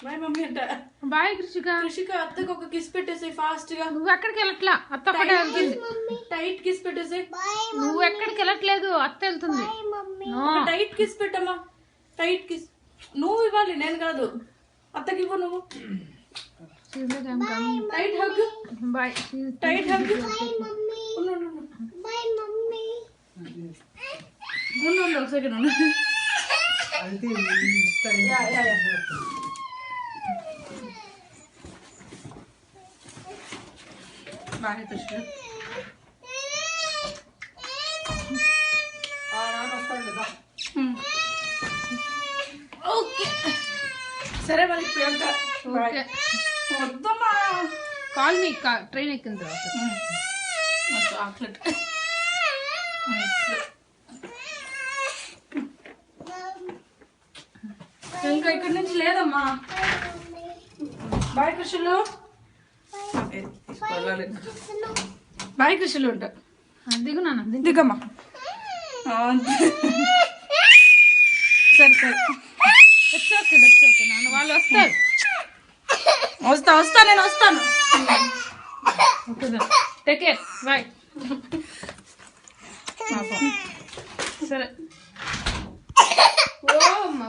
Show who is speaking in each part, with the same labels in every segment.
Speaker 1: Bye mummy అంట.
Speaker 2: Bye Krishika.
Speaker 1: Krishika అత్తకు ఒక కిస్ పెట్టేసి ఫాస్ట్ గా.
Speaker 2: నువ్వు ఎక్కడికి వెళ్ళట్లా, అత్త ఒకటే వెళ్తుంది.
Speaker 1: టైట్ కిస్ పెట్టేసి.
Speaker 2: నువ్వు ఎక్కడికి వెళ్ళట్లేదు, అత్త వెళ్తుంది.
Speaker 1: టైట్ కిస్ పెట్టమ్మా, టైట్ కిస్. నువ్వు ఇవ్వాలి, నేను కాదు. అత్తకి ఇవ్వు నువ్వు. Tight hug.
Speaker 2: Bye.
Speaker 1: Tight hug. ఉండు ఒక సెకండ్ ఉండు. బాయ్ కృష్ణ. ఓకే సరే మరి ప్రియాంక. వద్దమ్మా.
Speaker 2: కాల్ మీ ట్రైన్ ఎక్కిన తర్వాత.
Speaker 1: చాక్లెట్. ఇంకా ఇక్కడి నుంచి లేదమ్మా. బాయ్ కృష్ణులు. బాయ్ కృష్ణులు ఉంటా.
Speaker 2: దిగు నాన్న,
Speaker 1: దిగమ్మా. సరే సరే.
Speaker 2: ఓకే నాన్న, వాళ్ళు వస్తారు.
Speaker 1: వస్తా నేను వస్తాను.
Speaker 2: Take care. బాయ్. సరే. ఓ అమ్మ,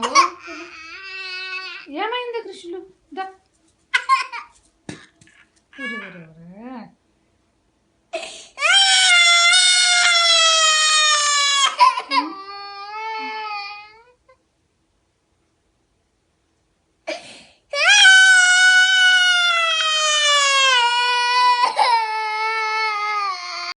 Speaker 2: ఏమైంది కృష్ణులు? దా.